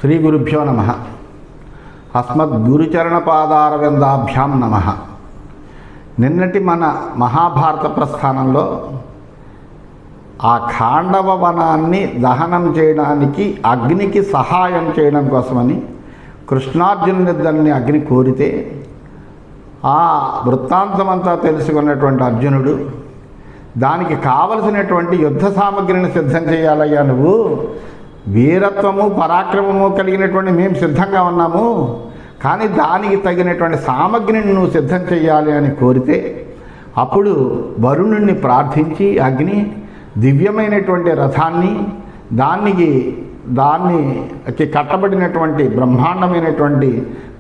శ్రీ గురుభ్యో నమః. అస్మద్గురుచరణపాదారవిందాభ్యాం నమః. నిన్నటి మన మహాభారత ప్రస్థానంలో ఆ ఖాండవ వనాన్ని దహనం చేయడానికి అగ్నికి సహాయం చేయడం కోసమని కృష్ణార్జునుడిద్దరిని అగ్ని కోరితే ఆ వృత్తాంతమంతా తెలుసుకున్నటువంటి అర్జునుడు దానికి కావలసినటువంటి యుద్ధ సామగ్రిని సిద్ధం చేయాలయ్యా, నువ్వు వీరత్వము పరాక్రమము కలిగినటువంటి మేము సిద్ధంగా ఉన్నాము, కానీ దానికి తగినటువంటి సామగ్రిని నువ్వు సిద్ధం చేయాలి అని కోరితే అప్పుడు వరుణుణ్ణి ప్రార్థించి అగ్ని దివ్యమైనటువంటి రథాన్ని దానికి కట్టబడినటువంటి బ్రహ్మాండమైనటువంటి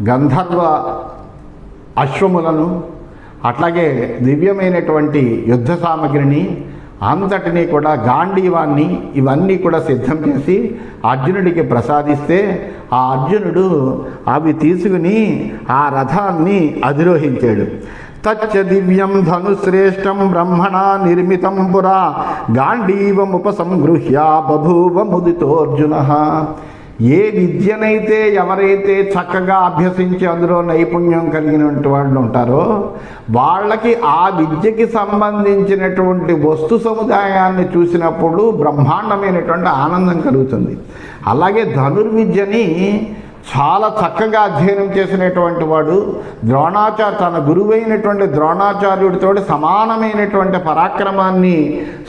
గంధర్వ అశ్వములను అట్లాగే దివ్యమైనటువంటి యుద్ధ సామగ్రిని అంతటినీ కూడా గాంధీవాన్ని ఇవన్నీ కూడా సిద్ధం చేసి అర్జునుడికి ప్రసాదిస్తే ఆ అర్జునుడు అవి తీసుకుని ఆ రథాన్ని అధిరోహించాడు. తచ్చ దివ్యం ధనుశ్రేష్టం బ్రహ్మణా నిర్మితం పురా గాంధీవముపసంగృహ్య బభూవ ముదితోర్జునః. ఏ విద్యనైతే ఎవరైతే చక్కగా అభ్యసించి అందులో నైపుణ్యం కలిగినటువంటి వాళ్ళు ఉంటారో వాళ్ళకి ఆ విద్యకి సంబంధించినటువంటి వస్తు సముదాయాన్ని చూసినప్పుడు బ్రహ్మాండమైనటువంటి ఆనందం కలుగుతుంది. అలాగే ధనుర్విద్యని చాలా చక్కగా అధ్యయనం చేసినటువంటి వాడు తన గురువైనటువంటి ద్రోణాచార్యుడితో సమానమైనటువంటి పరాక్రమాన్ని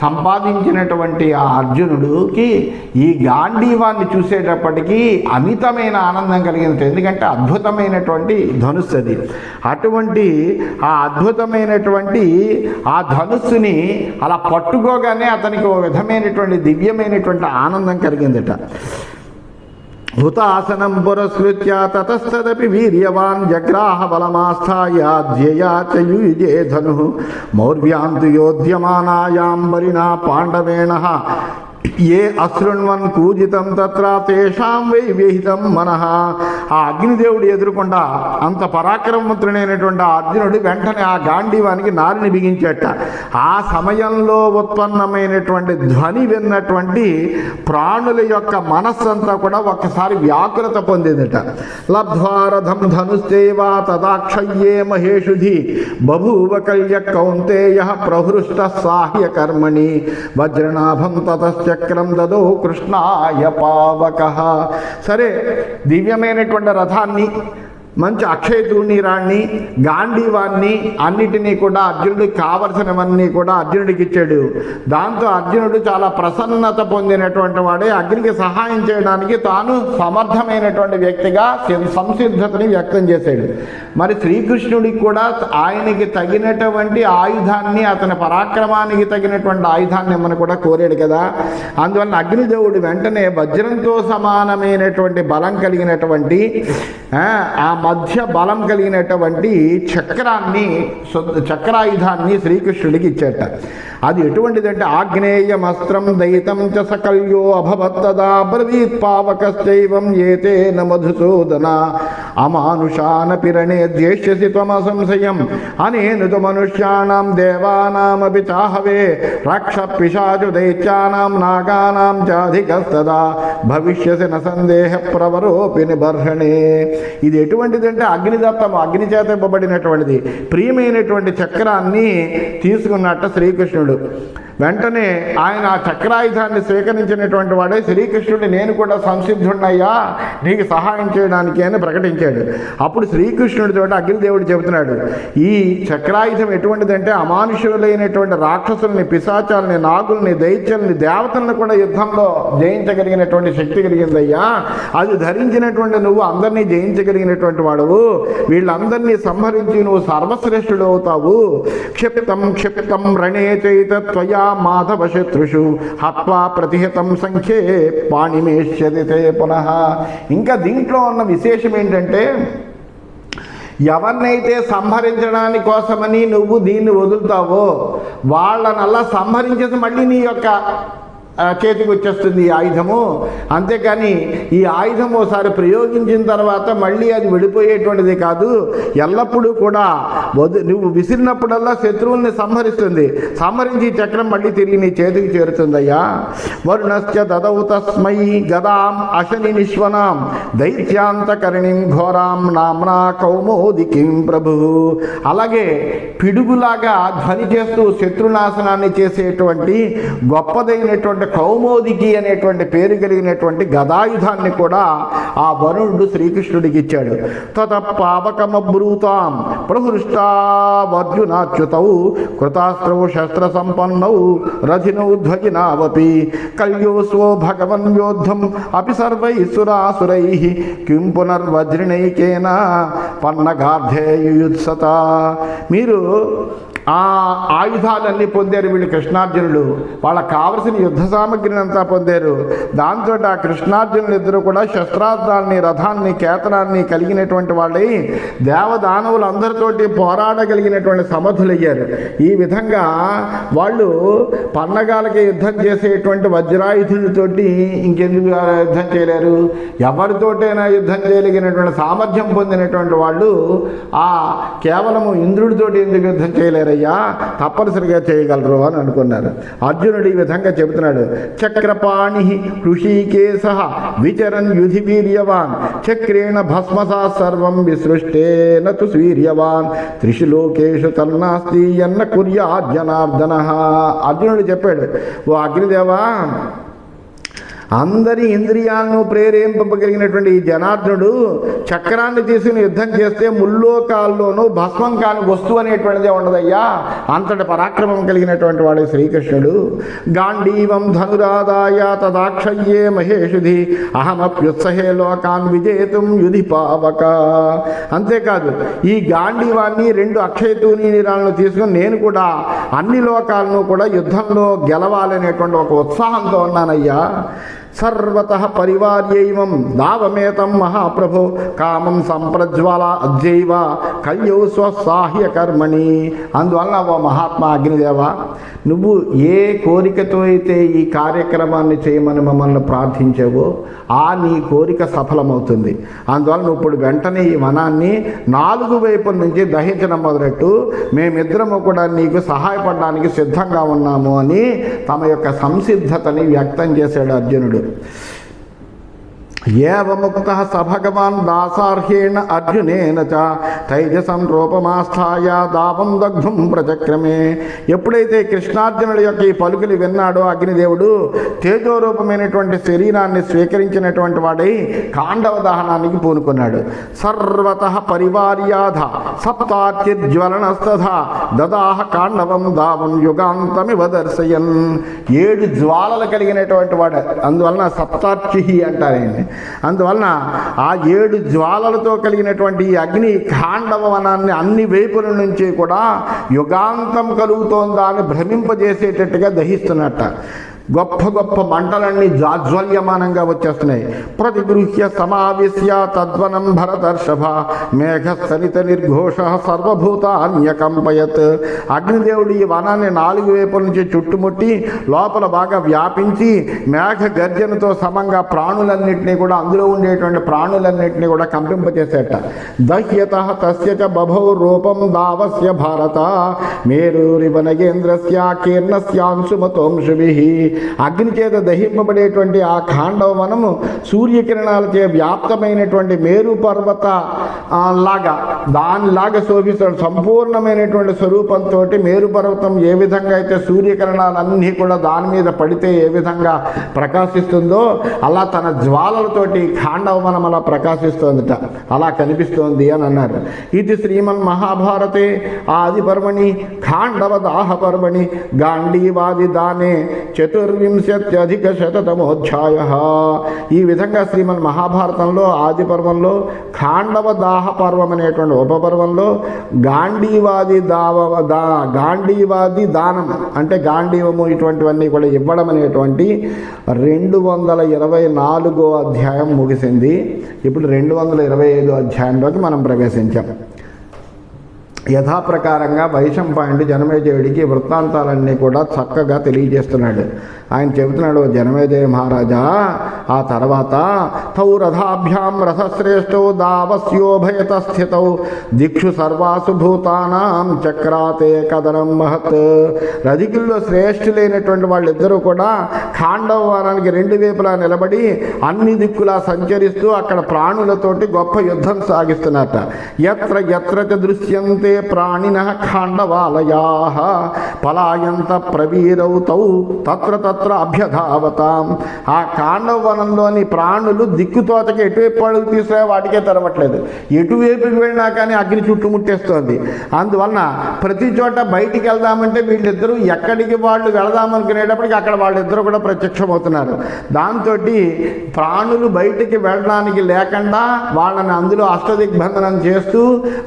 సంపాదించినటువంటి ఆ అర్జునుడికి ఈ గాంధీవాన్ని చూసేటప్పటికీ అమితమైన ఆనందం కలిగింది. ఎందుకంటే అద్భుతమైనటువంటి ధనుస్సు అది. అటువంటి ఆ అద్భుతమైనటువంటి ఆ ధనుస్సుని అలా పట్టుకోగానే అతనికి ఒక విధమైనటువంటి దివ్యమైనటువంటి ఆనందం కలిగిందట. హుతాసనం పురస్కృత్య తతస్తదపి వీర్యవాన్ జగ్రాహ బలమాస్థాయ ధ్యేయా చ యుయుజే ధనుః మౌర్వ్యాంతు యోధ్యమానాయాం బలినా పాండవేనః ఏ అశృణ్వన్ పూజితం తత్ర తేషాం వై విహితం మనః. ఆ అగ్నిదేవుడు ఎదురుకుండా అంత పరాక్రమవంతుడైనటువంటి ఆ అర్జునుడు వెంటనే ఆ గాంధీవానికి నారిని బిగించేట. ఆ సమయంలో ఉత్పన్నమైనటువంటి ధ్వని విన్నటువంటి ప్రాణుల యొక్క మనస్సంతా కూడా ఒక్కసారి వ్యాకులత పొందిందట. లబ్ధ్వారథం ధనుశ్చైవ తదాక్షయ్యే మహేషుధి బభూవ కల్య కౌంతేయః ప్రహృష్ట సాహ్య కర్మణి వజ్రనాభం తతశ్చక్రం దదో కృష్ణాయ పావకః. సరే, దివ్యమైనటువంటి రథాన్ని, మంచి అక్షయ తూణీరాన్ని, గాంధీవాన్ని అన్నిటినీ కూడా అర్జునుడికి కావలసినవన్నీ కూడా అర్జునుడికి ఇచ్చాడు. దాంతో అర్జునుడు చాలా ప్రసన్నత పొందినటువంటి వాడే అగ్నికి సహాయం చేయడానికి తాను సమర్థమైనటువంటి వ్యక్తిగా సంసిద్ధతని వ్యక్తం చేశాడు. మరి శ్రీకృష్ణుడికి కూడా ఆయనకి తగినటువంటి ఆయుధాన్ని, అతని పరాక్రమానికి తగినటువంటి ఆయుధాన్ని మనం కూడా కోరాడు కదా. అందువల్ల అగ్నిదేవుడు వెంటనే వజ్రంతో సమానమైనటువంటి బలం కలిగినటువంటి ఆ మధ్య బలం కలిగినటువంటి చక్రాయుధాన్ని శ్రీకృష్ణుడికి ఇచ్చేట. అది ఎటువంటిదంటే ఆగ్నేయమస్త్రం దయితం చ సకల్యో అభవత్తదా బ్రవీత్ పావకశ్చైవం ఏతేన మధుసూదన అమానుషాన పిరణే ద్యేష్యసి త్వమసంశయం అనేనుతు మనుష్యాణం దేవానామపి చాహవే రక్ష పిశాచు దైత్యానాం నాగానాం చాధికస్తదా భవిష్యసి న సందేహ ప్రవరోపి నిబర్హణే. ఇది ఎటువంటిదంటే అగ్నిదత్తము, అగ్ని చేత ఇవ్వబడినటువంటిది ప్రియమైనటువంటి చక్రాన్ని తీసుకున్నట్ట శ్రీకృష్ణుడు. వెంటనే ఆయన ఆ చక్రాయుధాన్ని స్వీకరించినటువంటి వాడే శ్రీకృష్ణుడు నేను కూడా సంసిద్ధున్నయ్యా నీకు సహాయం చేయడానికి అని ప్రకటించాడు. అప్పుడు శ్రీకృష్ణుడితో అగ్నిదేవుడు చెబుతున్నాడు, ఈ చక్రాయుధం ఎటువంటిదంటే అమానుషులైనటువంటి రాక్షసుల్ని, పిశాచాలని, నాగుల్ని, దైత్యుల్ని, దేవతలను కూడా యుద్ధంలో జయించగలిగినటువంటి శక్తి కలిగిందయ్యా. అది ధరించినటువంటి నువ్వు అందరినీ జయించగలిగినటువంటి వాడవు. వీళ్ళందరినీ సంహరించి నువ్వు సర్వశ్రేష్ఠుడు అవుతావు. క్షిప్తం రణే చైత త్వయా మాధవ శత్రుషు హత్వా ప్రతిహతం సంఖ్యే పాణిమేష్యతి తే పునః. ఇంకా దీంట్లో ఉన్న విశేషం ఏంటంటే, ఎవరినైతే సంహరించడానికి కోసమని నువ్వు దీన్ని వదులుతావో వాళ్ళనల్లా సంహరించేసి మళ్ళీ నీ యొక్క చేతికి వచ్చేస్తుంది ఈ ఆయుధము. అంతేకాని ఈ ఆయుధం ఓసారి ప్రయోగించిన తర్వాత మళ్ళీ అది వెళ్ళిపోయేటువంటిది కాదు. ఎల్లప్పుడూ కూడా నువ్వు విసిరినప్పుడల్లా శత్రువుల్ని సంహరించి చక్రం మళ్ళీ తిరిగి నీ చేతికి చేరుతుందయ్యా. వరుణశ్చ దదౌ తస్మై గదాం అశని నిశ్వనాం దైత్యాంతకరణిం ఘోరాం నామ్నా కౌమోదికిం ప్రభు. అలాగే పిడుగులాగా ధ్వని చేస్తూ శత్రునాశనాన్ని చేసేటువంటి గొప్పదైనటువంటి కౌమోదికి అనేటువంటి పేరు కలిగినటువంటి గదాయుధాన్ని కూడా ఆ వరుణుడు శ్రీకృష్ణుడికి ఇచ్చాడు. తత పావకమబ్రూతాం ప్రహృష్టావర్జునాచ్యుతౌ కృతాస్త్రౌ శస్త్ర సంపన్నౌ రథినౌ ధ్వజినావపి కల్యోస్వో భగవన్ యోద్ధం అపి సర్వైసురాసురై కిం పునర్వజ్రిణైకేన పన్నగార్ధేయుయుత్సత. మీరు ఆ ఆయుధాలన్నీ పొందారు వీళ్ళు కృష్ణార్జునులు. వాళ్ళకు కావలసిన యుద్ధ సామగ్రిని అంతా పొందారు. దాంతో ఆ కృష్ణార్జునులు ఇద్దరు కూడా శస్త్రాస్త్రాన్ని, రథాన్ని, కేతనాన్ని కలిగినటువంటి వాళ్ళై దేవదానవులు అందరితోటి పోరాడగలిగినటువంటి సమర్థులయ్యారు. ఈ విధంగా వాళ్ళు పన్నగాలకి యుద్ధం చేసేటువంటి వజ్రాయుధులతోటి ఇంకెందుకు యుద్ధం చేయలేరు? ఎవరితోటైనా యుద్ధం చేయగలిగినటువంటి సామర్థ్యం పొందినటువంటి వాళ్ళు ఆ కేవలము ఇంద్రుడితోటి ఎందుకు యుద్ధం చేయలేరు? అయ్యా తప్పనిసరిగా చేయగలరు అని అనుకున్నారు. అర్జునుడు ఈ విధంగా చెబుతున్నాడు. చక్రపాణి ఋషికేశ విచరన్ యుధి వీర్యవాన్ చక్రేణ భస్మసా సర్వం విసృష్టేన తు వీర్యవాన్ త్రిషు లోకేషు తన్నాస్తి అన్న కుర్యాత్ జనార్దన. అర్జునుడు చెప్పాడు, ఓ అగ్నిదేవా, అందరి ఇంద్రియాలను ప్రేరేపింపగలిగినటువంటి ఈ జనార్దనుడు చక్రాన్ని తీసుకుని యుద్ధం చేస్తే ముల్లోకాల్లోనూ భస్మం కాని వస్తువు అనేటువంటిదే ఉండదయ్యా. అంతటి పరాక్రమం కలిగినటువంటి వాడు శ్రీకృష్ణుడు. గాంధీవం ధనురాదాయ తదాక్షయ్యే మహేషుధి అహమప్యుత్సహే లోకాన్ విజేతుం యుధి పావక. అంతేకాదు, ఈ గాంధీవాన్ని 2 అక్షయ తూనీరాలను తీసుకుని నేను కూడా అన్ని లోకాలను కూడా యుద్ధంలో గెలవాలనేటువంటి ఒక ఉత్సాహంతో ఉన్నానయ్యా. సర్వతః పరివార్యైవం దావమేతం మహాప్రభో కామం సంప్రజ్వాల అద్యైవ కల్యౌ స్వసాహ్య కర్మణి. అందువలన ఓ మహాత్మా అగ్నిదేవ, నువ్వు ఏ కోరికతో అయితే ఈ కార్యక్రమాన్ని చేయమని మమ్మల్ని ప్రార్థించావో ఆ నీ కోరిక సఫలమవుతుంది. అందువల్ల నువ్వు ఇప్పుడు వెంటనే ఈ వనాన్ని 4 వైపుల నుంచి దహించడం మొదలెట్టు. మేమిద్దరము కూడా నీకు సహాయపడడానికి సిద్ధంగా ఉన్నాము అని తమ యొక్క సంసిద్ధతని వ్యక్తం చేశాడు అర్జునుడు. ఏవముక్తః స భగవాన్ దాసార్హేణ అర్జునేన చ తైజసం రూపమాస్థాయ దావం దగ్ధుం ప్రచక్రమే. ఎప్పుడైతే కృష్ణార్జునుల యొక్క ఈ పలుకులు విన్నాడో అగ్నిదేవుడు తేజోరూపమైనటువంటి శరీరాన్ని స్వీకరించినటువంటి వాడై కాండవ దహనానికి పూనుకున్నాడు. సర్వతః పరివార్యాధ సప్తార్చిజ్వలనస్తథ దదాహ కాండవం దావం యుగాంతమివ దర్శయన్. 7 జ్వాలలు కలిగినటువంటి వాడు, అందువలన సప్తార్చి అంటారండి. అందువలన ఆ 7 జ్వాలలతో కలిగినటువంటి ఈ అగ్ని ఖాండవ వనాన్ని అన్ని వైపుల నుంచి కూడా యుగాంతం కలుగుతోందా అని భ్రమింపజేసేటట్టుగా దహిస్తున్నట్ట. గొప్ప గొప్ప మంటలన్నీ జాజ్వల్యమానంగా వచ్చేస్తున్నాయి. ప్రతిగృహ్య సమావిశ్య తద్వనం భరతర్షభ మేఘ సరిత నిర్ఘోష సర్వభూతాన్యకంపయత్. అగ్నిదేవుడు ఈ వనాన్ని 4 వైపుల నుంచి చుట్టుముట్టి లోపల బాగా వ్యాపించి మేఘ గర్జనతో సమంగా ప్రాణులన్నింటినీ కూడా, అందులో ఉండేటువంటి ప్రాణులన్నింటినీ కూడా కంపింపచేసేట. దహ్యత తస్య చ బభౌ రూపం దావస్య భారత మేరూరివనగేంద్రస్య కీర్ణస్యాంశుమతోంశుభిః. అగ్ని చేత దహింపబడేటువంటి ఆ ఖాండవ వనము సూర్యకిరణాలచే వ్యాప్తమైనటువంటి మేరు పర్వత లాగా దానిలాగా శోభిస్తాడు. సంపూర్ణమైనటువంటి స్వరూపంతో మేరు పర్వతం ఏ విధంగా అయితే సూర్యకిరణాలన్నీ కూడా దాని మీద పడితే ఏ విధంగా ప్రకాశిస్తుందో అలా తన జ్వాలలతోటి ఖాండవ వనం అలా ప్రకాశిస్తోందిట, అలా కనిపిస్తోంది అని అన్నారు. ఇది శ్రీమన్ మహాభారతే ఆది పర్వణి ఖాండవ దాహ పర్వణి గాంధీవాది దానే 24,000 ఈ విధంగా శ్రీమన్ మహాభారతంలో ఆది పర్వంలో ఖాండవ దాహ పర్వం అనేటువంటి ఉపపర్వంలో గాంధీవాది గాంధీవాది దానం అంటే గాంధీవము ఇటువంటివన్నీ కూడా ఇవ్వడం అనేటువంటి 224వ అధ్యాయం ముగిసింది. ఇప్పుడు 225వ అధ్యాయంలోకి మనం ప్రవేశించాం. యథాప్రకారంగా వైశంపాయనుడు జనమేజయుడికి వృత్తాంతాలన్నీ కూడా చక్కగా తెలియజేస్తున్నాడు. ఆయన చెబుతున్నాడు, జనమేజయ మహారాజా, ఆ తర్వాత తౌ రథాభ్యాం రథశ్రేష్టౌ దావస్యోభయత స్థితౌ దిక్షు సర్వాసు భూతానాం చక్రాతే కదనం మహత్. రధికుల్లో శ్రేష్ఠులైనటువంటి వాళ్ళిద్దరూ కూడా ఖాండవ వనానికి రెండు వైపులా నిలబడి అన్ని దిక్కులా సంచరిస్తూ అక్కడ ప్రాణులతోటి గొప్ప యుద్ధం సాగిస్తున్నట్ట. ఎత్ర ఎత్ర చ దృశ్యంతే ప్రాణినః ఖాండవాలయాః పలాయంత ప్రవీరౌతౌ తత్ర తత్ర అభ్యధావతాం. ఆ ఖాండవ వనంలోని ప్రాణులు దిక్కుతోతకి ఎటువైపు అడుగు తీసే వాటికే తెరవట్లేదు. ఎటువైపుకి వెళ్ళినా కానీ అగ్ని చుట్టుముట్టేస్తోంది. అందువలన ప్రతి చోట బయటికి వెళ్దామంటే వీళ్ళిద్దరూ ఎక్కడికి వాళ్ళు వెళదామనుకునేటప్పటికి అక్కడ వాళ్ళిద్దరూ కూడా ప్రత్యక్షమవుతున్నారు. దాంతో ప్రాణులు బయటికి వెళ్ళడానికి లేకుండా వాళ్ళని అందులో అష్టదిగ్బంధనం చేస్తూ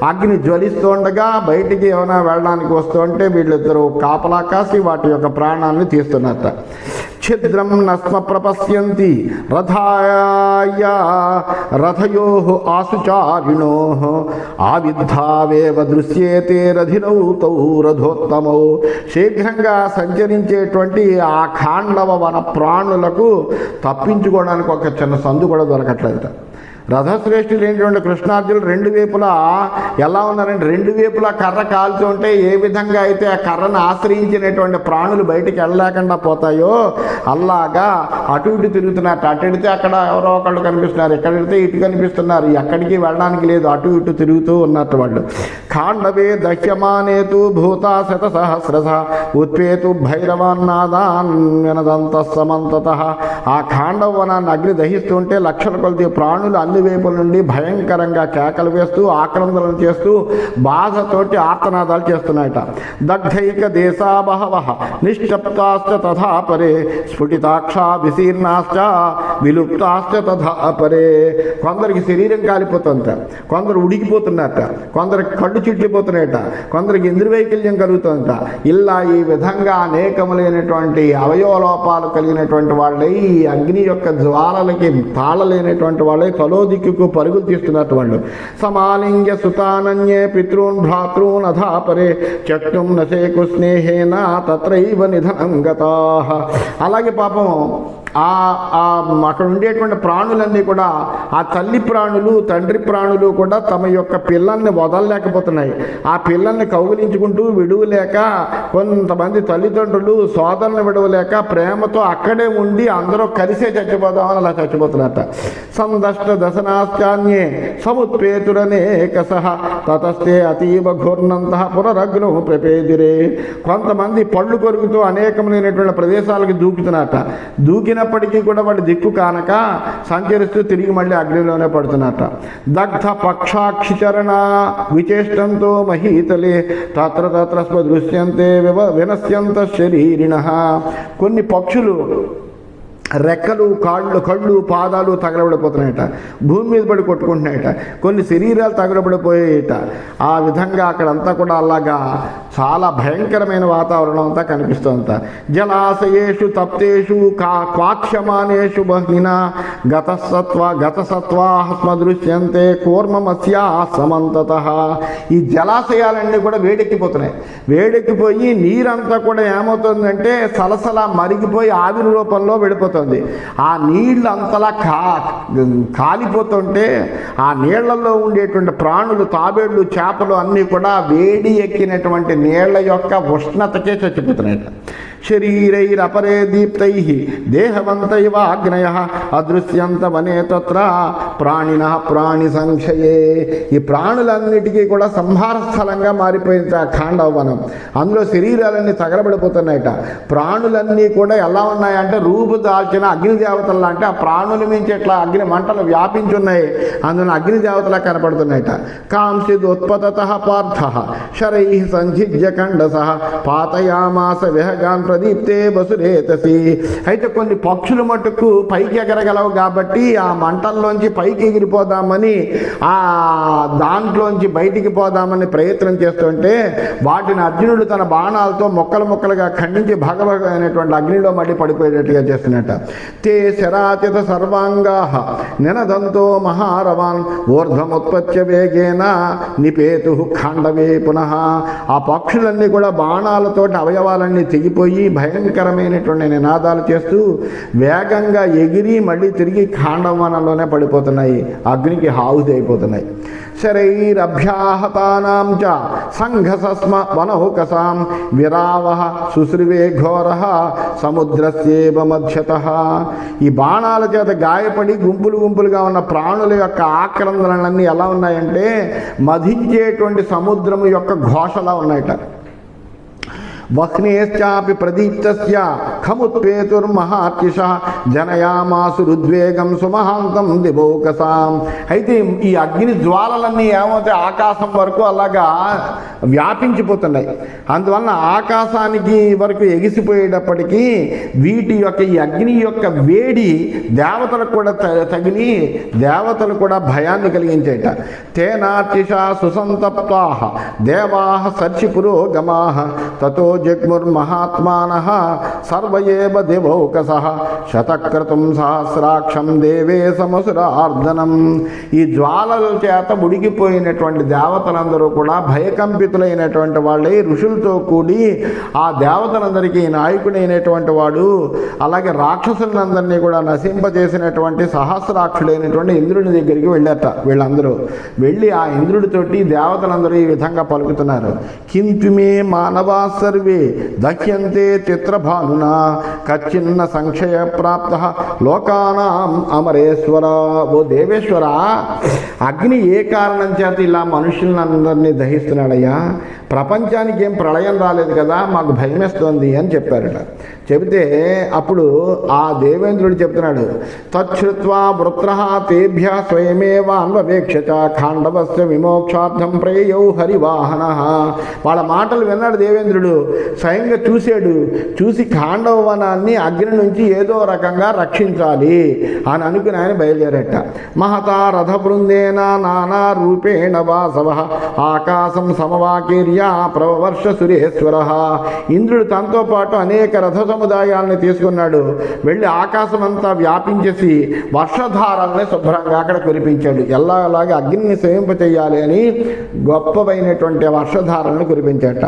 అగ్ని జ్వలిస్తుండగా బయటికి ఏమైనా వెళ్ళడానికి వస్తుంటే వీళ్ళిద్దరూ కాపలా కాసి వాటి యొక్క ప్రాణాలను తీస్తున్నట్ట. ఛిద్రం నస్మ ప్రపశ్యంతి రథాయ రథయో ఆసుచారిణో ఆవిద్ధావేవ దృశ్యేతే రథినౌ తౌ రథోత్తమౌ. శీఘ్రంగా సంచరించేటువంటి ఆ ఖాండవ వన ప్రాణులకు తప్పించుకోవడానికి ఒక చిన్న సందు కూడా దొరకట్లేదు. రథశ్రేష్ఠులైనటువంటి కృష్ణార్జునులు రెండు వైపులా ఎలా ఉన్నారంటే రెండు వైపులా కర్ర కాల్చి ఉంటే ఏ విధంగా అయితే ఆ కర్రను ఆశ్రయించినటువంటి ప్రాణులు బయటికి వెళ్ళలేకుండా పోతాయో అలాగా అటు ఇటు తిరుగుతున్నారు. అటు వెడితే అక్కడ ఎవరో ఒకళ్ళు కనిపిస్తున్నారు, ఎక్కడ వెడితే ఇటు కనిపిస్తున్నారు, ఎక్కడికి వెళ్ళడానికి లేదు, అటు ఇటు తిరుగుతూ ఉన్నట్టు వాళ్ళు. ఖాండవే దహ్యమానేతు భూతా శత సహస్రశ ఉత్పేతు భైరవాన్నాదాన్ వినదంత సమంతత. ఆ ఖాండవ వనాన్ని అగ్ని దహిస్తుంటే లక్షల కొలది ప్రాణులు అన్ని వైపుల నుండి భయంకరంగా కేకలు వేస్తూ ఆక్రందనలు చేస్తూ బాధతోటి ఆర్తనాదాలు చేస్తున్నాయట. దగ్ధైక దేశా బహవః నిష్టప్తాశ్చ తథా పరే స్ఫుటితాక్ష విశీర్ణాశ్చ విలుప్తాశ్చ తథా పరే. కొందరికి శరీరం కాలిపోతుందట, కొందరు ఉడికిపోతున్నట్ట, కొందరికి కళ్ళు చిట్లిపోతున్నాయట, కొందరికి ఇంద్రవైకల్యం కలుగుతుందట. ఇలా ఈ విధంగా అనేకములైనటువంటి అవయవలోపాలు కలిగినటువంటి వాళ్ళై ఈ అగ్ని యొక్క జ్వాలలకి తాళలేనటువంటి వాళ్ళై తలో దిక్కుకు పరుగులు తీస్తున్నట్టు వాళ్ళు. సమాలింగ్య సుతానన్యే పితॄన్ భ్రాతॄన్ అధాపరే చక్రం నశేకు స్నేహేన తత్రైవ నిధనం గతాః. అలాగే పాపం అక్కడ ఉండేటువంటి ప్రాణులన్నీ కూడా ఆ తల్లి ప్రాణులు తండ్రి ప్రాణులు కూడా తమ యొక్క పిల్లల్ని వదలలేకపోతున్నాయి. ఆ పిల్లల్ని కౌగిలించుకుంటూ విడువలేక కొంతమంది తల్లిదండ్రులు సోదరులను విడవలేక ప్రేమతో అక్కడే ఉండి అందరూ కలిసే చచ్చిపోదామని అలా చచ్చిపోతున్నట్ట. సందష్ట దశనాశ్చాన్యే సముత్పేతురనేకసః తతస్తే అతీవ ఘూర్ణంత పునరగ్ను ప్రపేదిరే. కొంతమంది పళ్ళు కొరుకుతూ అనేకమైనటువంటి ప్రదేశాలకు దూకుతున్నట్ట. దూకినప్పటికీ కూడా వాడి దిక్కు కానక సంచరిస్తూ తిరిగి మళ్ళీ అగ్నిలోనే పడుతున్నట్ట. దగ్ధ పక్షాక్షిచరణ విచేష్టంతో మహీతలే తత్ర తత్ర స్వదృశ్యంతే వినశ్యంత శరీరిణః. కొన్ని పక్షులు రెక్కలు కళ్ళు పాదాలు తగలబడిపోతున్నాయట, భూమి మీద పడి కొట్టుకుంటున్నాయట, కొన్ని శరీరాలు తగలబడిపోయాయట. ఆ విధంగా అక్కడంతా కూడా అలాగా చాలా భయంకరమైన వాతావరణం అంతా కనిపిస్తుందంట. జలాశయేషు తప్తేషు క్వాక్ష్యమానేషు బహ్నిన గతసత్వాస్మదృశ్యంతే కూర్మమస్యా సమంతతః. ఈ జలాశయాలన్నీ కూడా వేడెక్కిపోతున్నాయి. వేడెక్కిపోయి నీరంతా కూడా ఏమవుతుందంటే సలసలా మరిగిపోయి ఆవిరి రూపంలో వెళ్ళిపోతుంది. ఆ నీళ్ళు అంతలా కాలిపోతుంటే ఆ నీళ్లలో ఉండేటువంటి ప్రాణులు తాబేళ్లు చేపలు అన్నీ కూడా వేడి ఎక్కినటువంటి నీళ్ల యొక్క ఉష్ణతకే చచ్చిపోతున్నాయి. శరీరైరపరే దీప్తై దేహవంతైవ అగ్నయ అదృశ్యంత వనే తత్ర ప్రాణిన ప్రాణి సంఖ్యయే. ఈ ప్రాణులన్నిటికీ కూడా సంహార స్థలంగా మారిపోయింది ఆ ఖాండవ వనం. అందులో శరీరాలన్నీ తగలబడిపోతున్నాయట. ప్రాణులన్నీ కూడా ఎలా ఉన్నాయంటే రూపు దాల్చిన అగ్నిదేవతలు లాంటి ఆ ప్రాణుల మించి ఎట్లా అగ్ని మంటలు వ్యాపించున్నాయి, అందులో అగ్నిదేవతలా కనపడుతున్నాయట. కాంసిదోత్పతతః పార్థః శరై సంధిజ్య ఖండసః పాతయామాస విహగాన్ ప్రదీప్తే వసురేతసి. అయితే కొన్ని పక్షులు మటుకు పైకి ఎగరగలవు కాబట్టి ఆ మంటల్లోంచి పైకి ఎగిరిపోదామని ఆ దాంట్లోంచి బయటికి పోదామని ప్రయత్నం చేస్తుంటే వాటిని అర్జునుడు తన బాణాలతో మొక్కలు మొక్కలుగా ఖండించి భగభగ అనేటువంటి అగ్నిలో మళ్ళీ పడిపోయేటట్టుగా చేస్తున్నట్ట. తే శరాచిత సర్వాంగా నినదంతో మహారవాన్ ఊర్ధ్వముత్పత్య వేగేన నిపేతు ఖాండవే పునః. ఆ పక్షులన్నీ కూడా బాణాలతోటి అవయవాలన్నీ తెగిపోయి భయంకరమైనటువంటి నినాదాలు చేస్తూ వేగంగా ఎగిరి మళ్ళీ తిరిగి ఖాండవనంలోనే పడిపోతున్నాయి, అగ్నికి హావుతి అయిపోతున్నాయి. శరైరభ్యాహతానాం చ సంఘసస్మ వనౌకసాం విరావః సుశ్రువే ఘోరః సముద్రస్యేవ మధ్యతః. ఈ బాణాల చేత గాయపడి గుంపులు గుంపులుగా ఉన్న ప్రాణుల యొక్క ఆక్రందనలన్నీ ఎలా ఉన్నాయంటే మధించేటువంటి సముద్రము యొక్క ఘోషలా ఉన్నాయట. వహ్నేశ్చాపి ప్రదీప్తస్య ఖముత్పేతుర్మహాత్యుషః జనయామాసు రుద్వేగం సుమహాంతం దివౌకసాం. అయితే ఈ అగ్ని జ్వాలలన్నీ ఏమవుతాయి, ఆకాశం వరకు అలాగా వ్యాపించిపోతున్నాయి. అందువలన ఆకాశానికి వరకు ఎగిసిపోయేటప్పటికీ వీటి యొక్క ఈ అగ్ని యొక్క వేడి దేవతలకు కూడా తగిలి దేవతలు కూడా భయాన్ని కలిగించేట. తేనార్చిషా సుసంతప్తాః దేవాః సర్చి పురోగమాః తతో జగ్ముర్మహాత్మానః సర్వయేవ దివౌకసః శతక్రతుం సహస్రాక్షం దేవే సమసురార్దనం. ఈ జ్వాలల చేత ఉడికిపోయినటువంటి దేవతలందరూ కూడా భయకంపితులైనటువంటి వాళ్ళే ఋషులతో కూడి ఆ దేవతలందరికీ నాయకుడైనటువంటి వాడు, అలాగే రాక్షసులందరినీ కూడా నశింపజేసినటువంటి సహస్రాక్షుడైనటువంటి ఇంద్రుడి దగ్గరికి వెళ్ళారట. వీళ్ళందరూ వెళ్ళి ఆ ఇంద్రుడితోటి దేవతలందరూ ఈ విధంగా పలుకుతున్నారు. కింతుమే మానవా సర్వే దహ్యంతే చిత్రభానునా కచ్చిన్న సంక్షయ ప్రాప్త లోకానాం అమరేశ్వర. ఓ దేవేశ్వర, అగ్ని ఏ కారణం చేత ఇలా మనుషులందరినీ దహిస్తున్నాడయ్యా? ప్రపంచానికి ఏం ప్రళయం రాలేదు కదా, మాకు భయమేస్తోంది అని చెప్పారట. చెబితే అప్పుడు ఆ దేవేంద్రుడు చెప్తున్నాడు, తచ్చుత్వా వృత్రః తేభ్య స్వయమేవ అన్వవేక్ష ఖాండవస్య విమోక్షార్థం ప్రేయౌ హరివాహనః. వాళ్ళ మాటలు విన్నాడు దేవేంద్రుడు, స్వయంగా చూసి ఖాండవ వనాన్ని అగ్ని నుంచి ఏదో రకంగా రక్షించాలి అని అనుకుని ఆయన బయలుదేరట. మహతా రథ బృందేన నానా రూపేణ వాసవ ఆకాశం సమవాకీర్య ప్రవర్ష సురేశ్వర. ఇంద్రుడు తనతో పాటు అనేక రథ సముదాయాలను తీసుకున్నాడు. వెళ్ళి ఆకాశం అంతా వ్యాపించేసి వర్షధారాలని శుభ్రంగా అక్కడ కురిపించాడు. ఎలాగే అగ్నిని సేవింపచేయాలి అని గొప్పవైనటువంటి వర్షధారాలను కురిపించాట.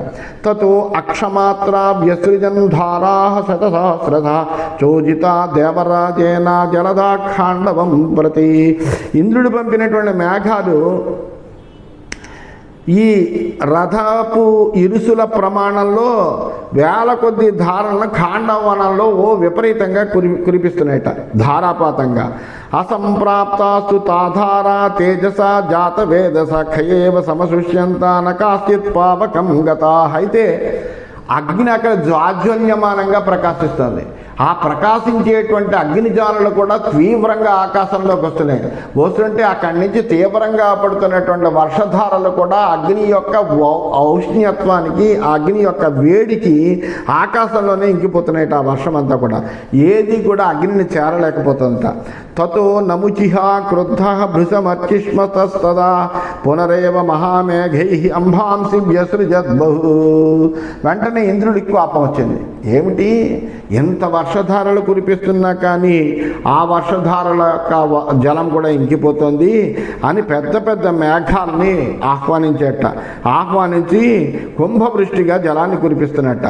తతో అక్షమాత్ర వ్యసృజన్ ధారా శతసహస్రధ చోజిత దేవరాజేన జలదా ఖాండవం ప్రతి. ఇంద్రుడు పంపినటువంటి మేఘాలు ఈ రథపు ఇరుసుల ప్రమాణంలో వేల కొద్ది ధారలను ఖాండవనంలో విపరీతంగా కురిపిస్తున్నాయట, ధారాపాతంగా. అసంప్రాప్తాస్తు తాధారా తేజస జాత వేదస ఖయేవ సమశుష్యంత నకాశ్చిత్ పావకం గతా. అయితే అగ్ని అక్కడ జాజ్వల్యమానంగా ప్రకాశిస్తుంది. ఆ ప్రకాశించేటువంటి అగ్నిజ్వాలలు కూడా తీవ్రంగా ఆకాశంలోకి వస్తుంటే అక్కడి నుంచి తీవ్రంగా పడుతున్నటువంటి వర్షధారలు కూడా అగ్ని యొక్క ఔష్ణ్యత్వానికి, అగ్ని యొక్క వేడికి ఆకాశంలోనే ఇంకిపోతున్నాయి. ఆ వర్షం అంతా కూడా ఏది కూడా అగ్నిని చేరలేకపోతుందట. తతో నముచిహ క్రుద్ధ భృశమర్చిష్మతస్తదా పునరేవ మహామేఘై అంబాంసి వ్యసృజద్బహు. వెంటనే ఇంద్రుడికి కోపం వచ్చింది. ఏమిటి, ఎంత వర్షధారలు కురిపిస్తున్నా కానీ ఆ వర్షధారల జలం కూడా ఇంకిపోతుంది అని పెద్ద పెద్ద మేఘాలని ఆహ్వానించి కుంభవృష్టిగా జలాన్ని కురిపిస్తున్నట్ట.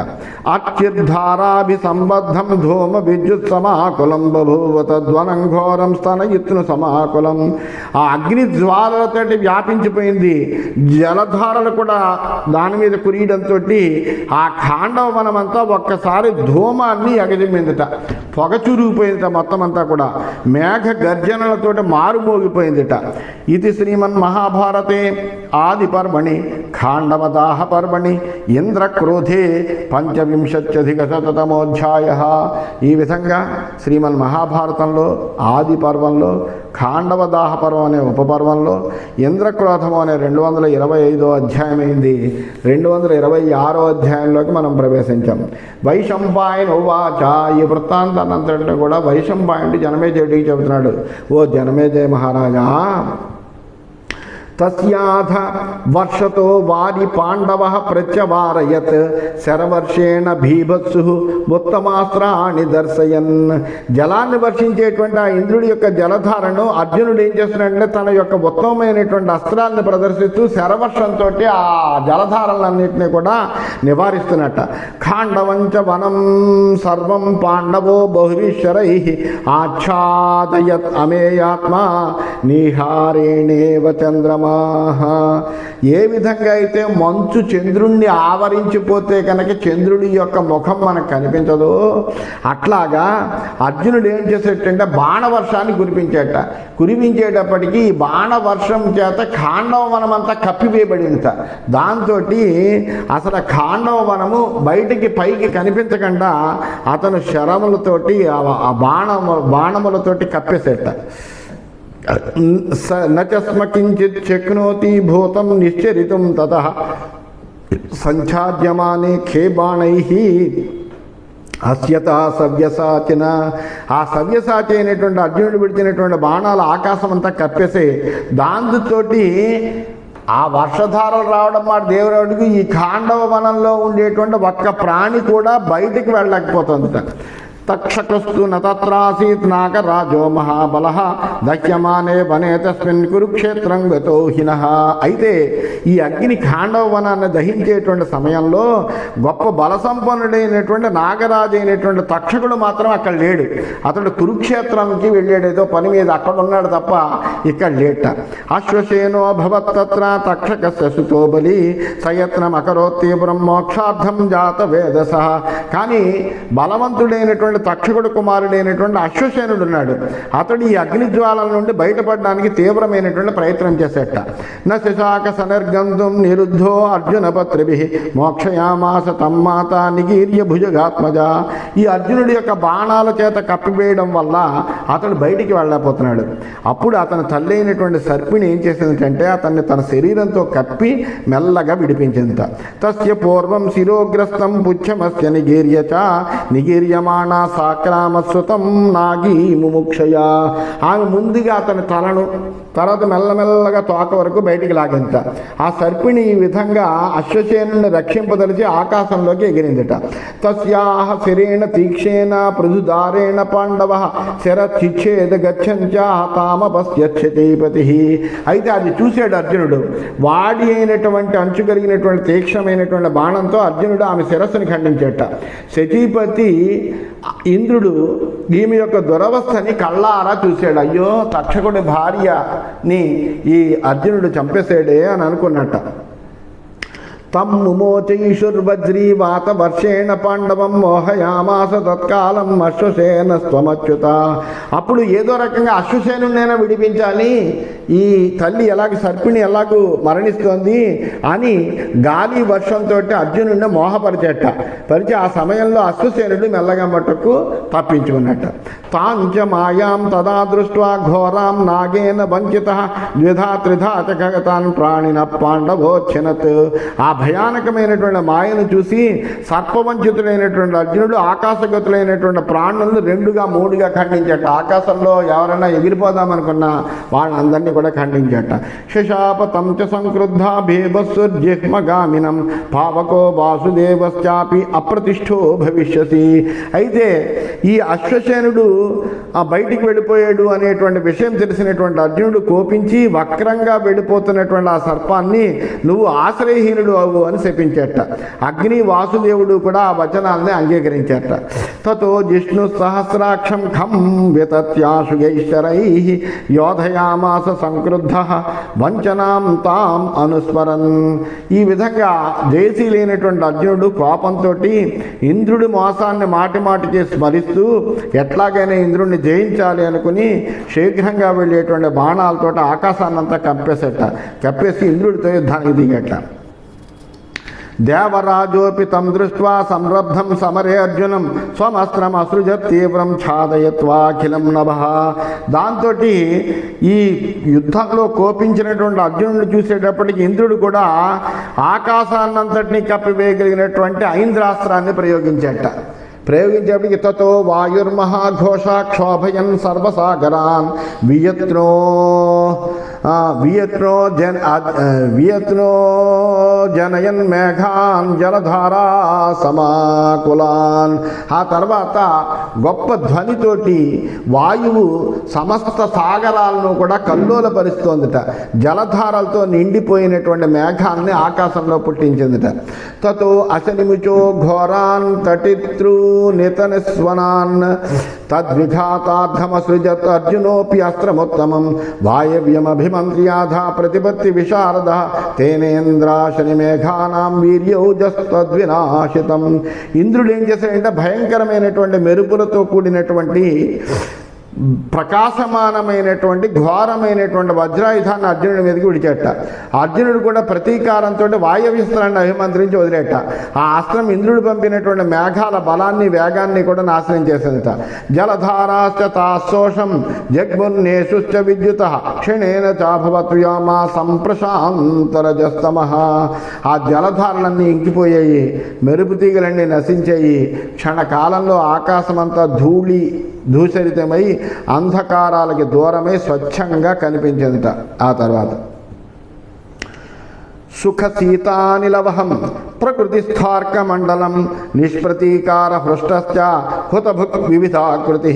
అత్యుద్ధారాభి సంబద్ధం ధూమ విద్యుత్ సమాకులం బభూవ తద్వనం ఘోరం స్తనయుత్ను సమాకులం. ఆ అగ్ని జ్వాలలతోటి వ్యాపించిపోయింది. జలధారలు కూడా దాని మీద కురియడంతో ఆ ఖాండవ వనమంతా ఒక్కసారి ధూమాన్ని ఎగజిమ్మిందిట, పొగ చురిగిపోయిందిట. మొత్తం అంతా కూడా మేఘ గర్జనలతో మారుమోగిపోయిందిట. ఇది శ్రీమన్ మహాభారతే ఆది పర్వణి ఖాండవదాహ పర్వణి ఇంద్రక్రోధే 25,000 ఈ విధంగా శ్రీమన్ మహాభారతంలో ఆది పర్వంలో ఖాండవదాహ పర్వం అనే ఉపపర్వంలో ఇంద్రక్రోధము అనే 225వ అధ్యాయం అయింది. 226వ అధ్యాయంలోకి మనం ప్రవేశించాం. వైశంపాయన ఉవాచ. ఈ వృత్తాంతాన్నంతటిని కూడా వైశంపాయనుడు జనమేజయుడికి చెబుతున్నాడు. ఓ జనమేజయ మహారాజా, తస్యాధ వర్షతో వారి పాండవ ప్రత్యవారయత్ శరవర్షేణ భీభత్సు ఉత్తమాస్త్రాన్ని దర్శయన్. జలాన్ని వర్షించేటువంటి ఆ ఇంద్రుడి యొక్క జలధారను అర్జునుడు ఏం చేస్తున్నాడంటే తన యొక్క ఉత్తమమైనటువంటి అస్త్రాలను ప్రదర్శిస్తూ శరవర్షంతో ఆ జలధారలన్నింటినీ కూడా నివారిస్తున్నట్ట. ఖాండవంచ వనం సర్వం పాండవో బహురీశ్వరై ఆచ్ఛాదయత్ అమేయాత్మ నిహారేణేవ చంద్రమా. ఏ విధంగా అయితే మంచు చంద్రుణ్ణి ఆవరించిపోతే కనుక చంద్రుడి యొక్క ముఖం మనకు కనిపించదు, అట్లాగా అర్జునుడు ఏం చేసేటంటే బాణవర్షాన్ని కురిపించేటప్పటికీ ఈ బాణవర్షం చేత ఖాండవ వనం అంతా కప్పివేయబడింది. దాంతో అసలు ఖాండవ వనము బయటికి పైకి కనిపించకుండా అతను శరములతోటి ఆ బాణములతోటి కప్పేసేట. నచస్మ కించిత్ శక్నోతి భూతం నిశ్చరితుం తతః సంఛాద్యమానే ఖే బాణైః అస్యత సవ్యసాచిన. ఆ సవ్యసాచి అయినటువంటి అర్జునుడు విడిచినటువంటి బాణాలు ఆకాశం అంతా కప్పేసి దాంతోటి ఆ వర్షధారలు రావడం మాట దేవుడికి ఈ ఖాండవ వనంలో ఉండేటువంటి ఒక్క ప్రాణి కూడా బయటికి వెళ్ళలేకపోతుంది. తక్షకస్తు నత్రాసీత్ నాగరాజో మహాబల దహ్యమానే వనే తస్మిన్ కురుక్షేత్రం గతో హినః. అయితే ఈ అగ్ని ఖాండవ వనాన్ని దహించేటువంటి సమయంలో గొప్ప బలసంపన్నుడైనటువంటి నాగరాజు అయినటువంటి తక్షకుడు మాత్రం అక్కడ లేడు. అతడు కురుక్షేత్రంకి వెళ్ళాడేదో పని మీద, అక్కడ ఉన్నాడు తప్ప ఇక్కడ లేట. అశ్వసేనో భవత్తత్ర తక్షకస్య సుతో బలి సయత్నం అకరోత్ తీవ్రం మోక్షార్థం జాత వేదస. కానీ బలవంతుడైనటువంటి తక్షకుడు కుమారుడైనటువంటి అశ్వసేనుడు ఉన్నాడు. అతడు ఈ అగ్నిజ్వాలల నుండి బయటపడడానికి తీవ్రమైనటువంటి ప్రయత్నం చేసేట. నశాక సనర్గంధం నిరుద్ధో అర్జున పత్రిభి మోక్షయామాస తమ్మాత నిగీర్య భుజగాత్మజ. ఈ అర్జునుడి యొక్క బాణాల చేత కప్పివేయడం వల్ల అతడు బయటికి వెళ్ళలేకపోతున్నాడు. అప్పుడు అతని తల్లి అయినటువంటి సర్పిణి ఏం చేసిందంటే అతన్ని తన శరీరంతో కప్పి మెల్లగా విడిపించింది. తస్య పూర్వం శిరోగ్రస్తం పుచ్చమస్య నిగీర్యచ నిగీర్యమాణ సాక్రామస్వతం నాగీ ముముక్షయ. ఆమె ముందుగా అతని తలను, తర్వాత మెల్లమెల్లగా తోక వరకు బయటికి లాగింత. ఆ సర్పిణి ఈ విధంగా అశ్వసేనుని రక్షింపదలిచి ఆకాశంలోకి ఎగిరిందిట. తస్యాహ శిరేణ తీక్షేణ పృథుదారేణ పాండవ శరచిచ్ఛేద గచ్చంచ తామపశ్యక్షతీపతి. అయితే అది చూశాడు అర్జునుడు. వాడి అయినటువంటి అంచు కలిగినటువంటి తీక్షణమైనటువంటి బాణంతో అర్జునుడు ఆమె శిరస్సుని ఖండించేట. శచీపతి ఇంద్రుడు ఈమె యొక్క దురవస్థని కళ్ళారా చూశాడు. అయ్యో, తక్షకుడి భార్యని ఈ అర్జునుడు చంపేశాడే అని అనుకున్నట్ట. తమ్ముమోచైషుర్వజ్రీ వాత వర్షేణ పాండవం మోహయామాస తత్కాలం అశ్వసేన స్వమచ్యుత. అప్పుడు ఏదో రకంగా అశ్వసేనునైనా విడిపించాలి, ఈ తల్లి ఎలాగ సర్పిణి ఎలాగూ మరణిస్తోంది అని గాలి వర్షంతో అర్జునుడిని మోహపరిచేట. పరిచి ఆ సమయంలో అశ్వసేనుడు మెల్లగా మట్టుకు తప్పించుకున్నట్ట. తాంచ మాయాం తదా దృష్ట్వా ఘోరాం నాగేన వంచిత ద్విధా త్రిధా చగతాన్ ప్రాణిన పాండవోచ్ఛనత్. ఆ భయానకమైనటువంటి మాయను చూసి సర్పవంచితుడైనటువంటి అర్జునుడు ఆకాశగతులైనటువంటి ప్రాణులను 2గా 3గా ఖండించట. ఆకాశంలో ఎవరైనా ఎగిరిపోదామనుకున్నా వాళ్ళందరినీ కూడా ఖండించట. శశాపతం చ సంక్రుద్ధ భీభత్సుర్జిహ్మగామినం పావకో వాసుదేవశ్చాపి అప్రతిష్ఠో భవిష్యసి. అయితే ఈ అశ్వసేనుడు బయటికి వెళ్ళిపోయాడు అనేటువంటి విషయం తెలిసినటువంటి అర్జునుడు కోపించి వక్రంగా వెళ్ళిపోతున్నటువంటి ఆ సర్పాన్ని నువ్వు ఆశ్రయహీనుడు అవు అని శపించేట. అగ్ని వాసుదేవుడు కూడా ఆ వచనాలని అంగీకరించేట. తతో జిష్ణు సహస్రాక్షం ఖం వితత్యాశుగైశ్వరై యోధయామాస సంక్రుద్ధ వంచనాం తాం అనుస్మరన్. ఈ విధంగా జయశీలైనటువంటి అర్జునుడు కోపంతో ఇంద్రుడి మోసాన్ని మాటి మాటికి స్మరిస్తూ ఎట్లాగైనా ఇంద్రుడిని జయించాలి అనుకుని శీఘ్రంగా వెళ్ళేటువంటి బాణాలతో ఆకాశాన్నంతా కప్పేసి ఇంద్రుడితో యుద్ధానికి దిగట. దేవరాజోపి తం దృష్ట్వా సంరబ్ధం సమరే అర్జునం స్వమస్త్రం అసృజత్ తీవ్రం ఛాదయత్వాఖిలం నభః. దాంతో ఈ యుద్ధంలో కోపించినటువంటి అర్జునుడిని చూసేటప్పటికి ఇంద్రుడు కూడా ఆకాశాన్నంతటినీ కప్పివేయగలిగినటువంటి ఐంద్రాస్త్రాన్ని ప్రయోగించేప్పటికి తతో వాయుర్మహాఘోష క్షోభయన్ సర్వసాగరాన్ వియత్నో వియత్నో జనయన్ మేఘాన్ జలధారా సమాకులాన్. ఆ తర్వాత గొప్ప ధ్వనితోటి వాయువు సమస్త సాగరాలను కూడా కల్లోలపరుస్తోందిట. జలధారలతో నిండిపోయినటువంటి మేఘాన్ని ఆకాశంలో పుట్టించిందిట. తతో అశనిముచో ఘోరాన్ తటిత్రు నితనిస్వనాన్ తద్విఘాతార్థమసృజత్ అర్జునోపి అస్త్రముత్తమం వాయవ్యమభిమంత్ర్యాధ ప్రతిపత్తి విశారద తేనేంద్రాశని మేఘానాం వీర్యౌజస్తద్వినాశితం. ఇంద్రుడు ఏం చేశాడంటే భయంకరమైనటువంటి మెరుపులతో కూడినటువంటి ప్రకాశమానమైనటువంటి ఘోరమైనటువంటి వజ్రాయుధాన్ని అర్జునుడి మీదకి విడిచేట. అర్జునుడు కూడా ప్రతీకారంతో వాయవ్యస్త్రాన్ని అభిమంత్రించి వదిలేట. ఆ అస్త్రం ఇంద్రుడు పంపినటువంటి మేఘాల బలాన్ని వేగాన్ని కూడా నాశనం చేసిందిట. జలధారాశ్చ తాశోషం జగ్మున్నేషుశ్చ విద్యుత క్షణేన చాభవత్వ్యామా సంప్రశాంతరజస్తమ. ఆ జలధారలన్నీ ఇంకిపోయాయి, మెరుపు తీగలన్నీ నశించాయి. క్షణకాలంలో ఆకాశమంతా ధూసరితమై అంధకారాలకి దూరమై స్వచ్ఛంగా కనిపించిందిట. ఆ తర్వాత సుఖసీతానిలవహం ప్రకృతిస్థార్కమండలం నిష్ప్రతీకార హృష్టశ్చ హుతభుక్ వివిధాకృతి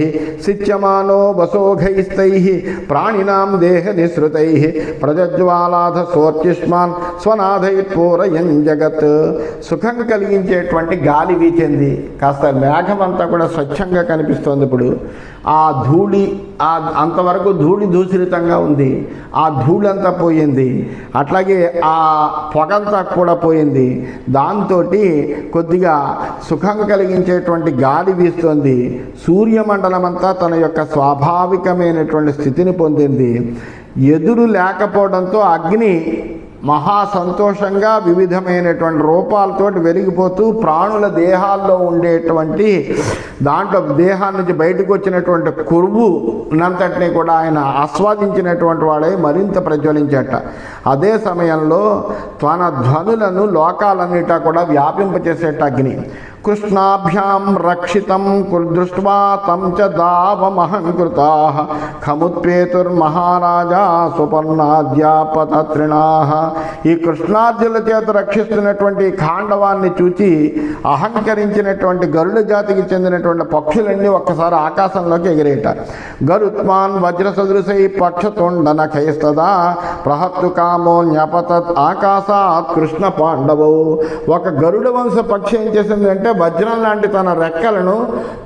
సిచ్యమానో వసోఘైస్తైః ప్రాణినాం దేహ నిసృతైః ప్రజజ్వాలాధ సోర్చిష్మాన్ స్వనాథైపూరయం జగత్. సుఖం కలిగించేటువంటి గాలి వీచింది, కాస్త మేఘమంతా కూడా స్వచ్ఛంగా కనిపిస్తోంది. ఇప్పుడు ఆ ధూళి అంతవరకు ధూళి దూషితంగా ఉంది, ఆ ధూళంతా పోయింది. అట్లాగే ఆ పొగంతా కూడా పోయింది. దాంతో కొద్దిగా సుఖం కలిగించేటువంటి గాలి వీస్తోంది. సూర్యమండలం అంతా తన యొక్క స్వాభావికమైనటువంటి స్థితిని పొందింది. ఎదురు లేకపోవడంతో అగ్ని మహా సంతోషంగా వివిధమైనటువంటి రూపాలతోటి వెలిగిపోతూ ప్రాణుల దేహాల్లో ఉండేటువంటి దాంట్లో దేహాన్ని నుంచి బయటకు వచ్చినటువంటి కొవ్వునంతటినీ కూడా ఆయన ఆస్వాదించినటువంటి వాడై మరింత ప్రజ్వలించేట. అదే సమయంలో తన ధ్వనులను లోకాలన్నిటా కూడా వ్యాపింపచేసేట అగ్ని. కృష్ణాభ్యాం రక్షితం దృష్ట్వా తం చ దావమహంకృతాః ఖముత్పేతుర్మహారాజా సుపర్ణాద్యాపతత్రిణాః. ఈ కృష్ణార్జుల చేత రక్షిస్తున్నటువంటి ఖాండవాన్ని చూచి అహంకరించినటువంటి గరుడ జాతికి చెందినటువంటి పక్షులన్నీ ఒక్కసారి ఆకాశంలోకి ఎగిరేట. గరుత్మాన్ వజ్రసదృశై పక్షతుండనఖైస్తదా ప్రహత్తు కామోన్యపతత్ ఆకాశాత్ కృష్ణ పాండవౌ. ఒక గరుడ వంశ పక్షి ఏం చేసిందంటే వజ్రం లాంటి తన రెక్కలను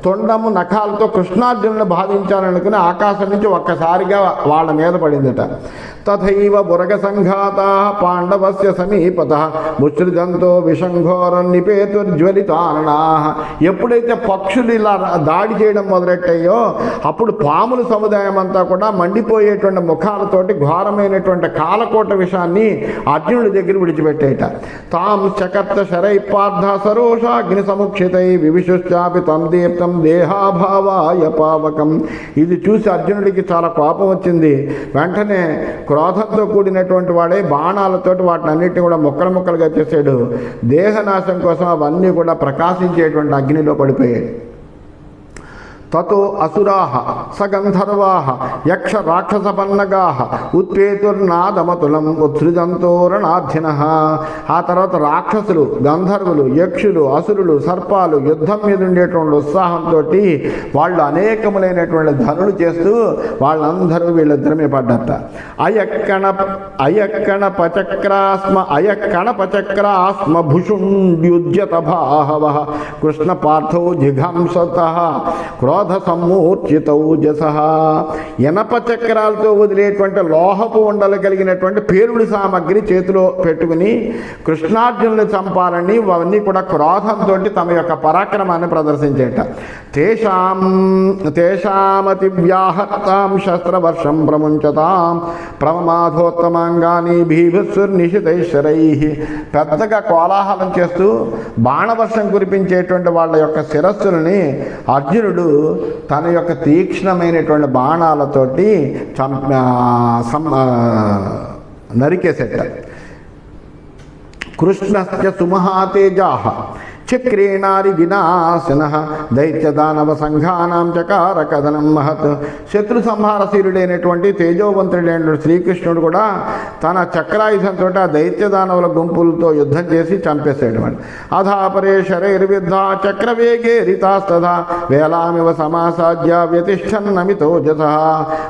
తొండము నఖాలతో కృష్ణార్జునులను బాధించాలనుకుని ఆకాశం నుంచి ఒక్కసారిగా వాళ్ళ మీద పడిందట. తథైవ బురగ సంఘాతా పాండవస్య సమీపతః ముసృజంతో విషంఘోరం నిపేతుర్జ్వలితాననాః. ఎప్పుడైతే పక్షులు ఇలా దాడి చేయడం మొదలెట్టాయో అప్పుడు పాముల సముదాయం అంతా కూడా మండిపోయేటువంటి ముఖాలతోటి ఘోరమైనటువంటి కాలకోట విషాన్ని అర్జునుడి దగ్గర విడిచిపెట్టేట. తాం చకర్త శరై పార్థ సరోష అగ్ని సముక్షితై వివిశుశ్చాపి తం దీప్తం దేహాభావాయ పావకం. ఇది చూసి అర్జునుడికి చాలా కోపం వచ్చింది. వెంటనే క్రోధంతో కూడినటువంటి వాడే బాణాలతోటి వాటిని అన్నిటిని కూడా ముక్కలు ముక్కలుగా చేసాడు. దేహనాశం కోసం అవన్నీ కూడా ప్రకాశించేటువంటి అగ్నిలో పడిపోయాయి. తతో అసురాః సగంధర్వాః యక్ష రాక్షసపన్నగాః ఉత్పేతుర్నాదమతులం ఉత్సృజంతోరణార్థినః. ఆ తర్వాత రాక్షసులు, గంధర్వులు, యక్షులు, అసురులు, సర్పాలు యుద్ధం మీద ఉండేటువంటి ఉత్సాహంతో వాళ్ళు అనేకములైనటువంటి ధనులు చేస్తూ వాళ్ళందరూ వీళ్ళిద్దరి మీద పడ్డట. అయక్కణపచక్రాస్మ భుషుండ్యుజ్యత భావః కృష్ణ పార్థో జిఘంసతః క్రోధ సమ్మూర్చితౌజస. ఎనప చక్రాలతో వదిలేటువంటి లోహపు ఉండలు కలిగినటువంటి పేరుడు సామగ్రి చేతిలో పెట్టుకుని కృష్ణార్జునులు చంపాలని అవన్నీ కూడా క్రోధంతో తమ యొక్క పరాక్రమాన్ని ప్రదర్శించేట. తేషామతి వ్యాహత్తాం శస్త్రవర్షం ప్రముంచతాం ప్రమాధోత్తమాంగాని భీభత్సుర్నిశితైశ్వరై. పెద్దగా కోలాహలం చేస్తూ బాణవర్షం కురిపించేటువంటి వాళ్ళ యొక్క శిరస్సులని అర్జునుడు తన యొక్క తీక్ష్ణమైనటువంటి బాణాలతోటి నరికేసేట. కృష్ణశ్చ సుమహాతేజాః చక్రేణారి వినాశన దైత్యదానవ సంఘానాం చకార కథనం మహత్. శత్రు సంహారశీలుడైనటువంటి తేజోవంతుడైన శ్రీకృష్ణుడు కూడా తన చక్రాయుధంతో ఆ దైత్యదానవుల గుంపులతో యుద్ధం చేసి చంపేశాడు. అధాపరే శరైర్విద్ధ చక్రవేగే రితాస్తథా వేలామివ సమాసాధ్య వ్యతిష్టన్నమితో జస.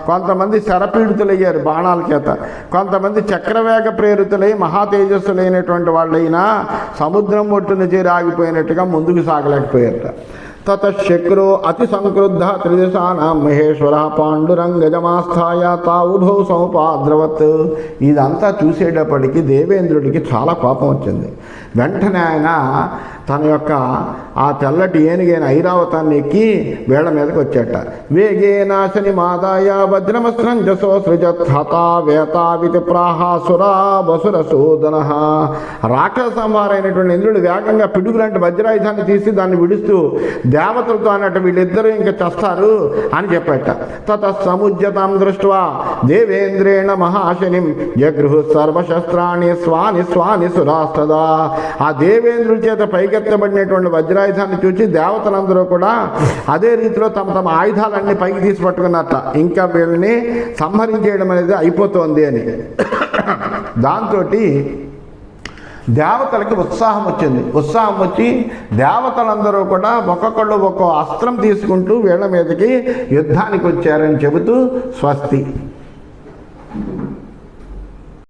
కొంతమంది శరపీడితులయ్యారు బాణాల చేత, కొంతమంది చక్రవేగ ప్రేరితులై మహాతేజస్సులైనటువంటి వాళ్ళైనా సముద్రం ఒట్టున చేరి ఆగిపోయినట్టుగా ముందుకు సాగలేకపోయారట. తతశక్రో అతి సంక్రుద్ధ త్రిదిశానాం మహేశ్వర పాండురంగజమాస్థాయ తావుభౌ సముపాద్రవత్. ఇదంతా చూసేటప్పటికి దేవేంద్రుడికి చాలా కోపం వచ్చింది. వెంటనే ఆయన తన యొక్క ఆ తెల్లటి ఏనుగైన ఐరావతాన్ని ఎక్కి వేళ్ల మీదకి వచ్చేట. వేగే నాశని మాదాయ వజ్రమస్త్రం జసో సృజత్ హతా వేతావితి ప్రాహాసురా వసురసూదన. రాక్షస సంహారైనటువంటి ఇంద్రుడు వేగంగా పిడుగులాంటి వజ్రాయుధాన్ని తీసి దాన్ని విడుస్తూ దేవతలతో అన్నట్టు వీళ్ళిద్దరూ ఇంకా చస్తారు అని చెప్పేట. తత సముజ్యతాం దృష్ట్వా దేవేంద్రేణ మహాశనిం జగృహు సర్వశస్త్రాన్ని స్వాని స్వాని సురాస్తదా. ఆ దేవేంద్రుడి చేత పైకెత్తబడినటువంటి వజ్రాయుధాన్ని చూసి దేవతలందరూ కూడా అదే రీతిలో తమ తమ ఆయుధాలన్నీ పైకి తీసి పట్టుకున్నట్ట. ఇంకా వీళ్ళని సంహరించేయడం అనేది అయిపోతుంది అని. దాంతో దేవతలకి ఉత్సాహం వచ్చింది. ఉత్సాహం వచ్చి దేవతలందరూ కూడా ఒక్కొక్కళ్ళు ఒక్కో అస్త్రం తీసుకుంటూ వీళ్ళ మీదకి యుద్ధానికి వచ్చారని చెబుతూ స్వస్తి.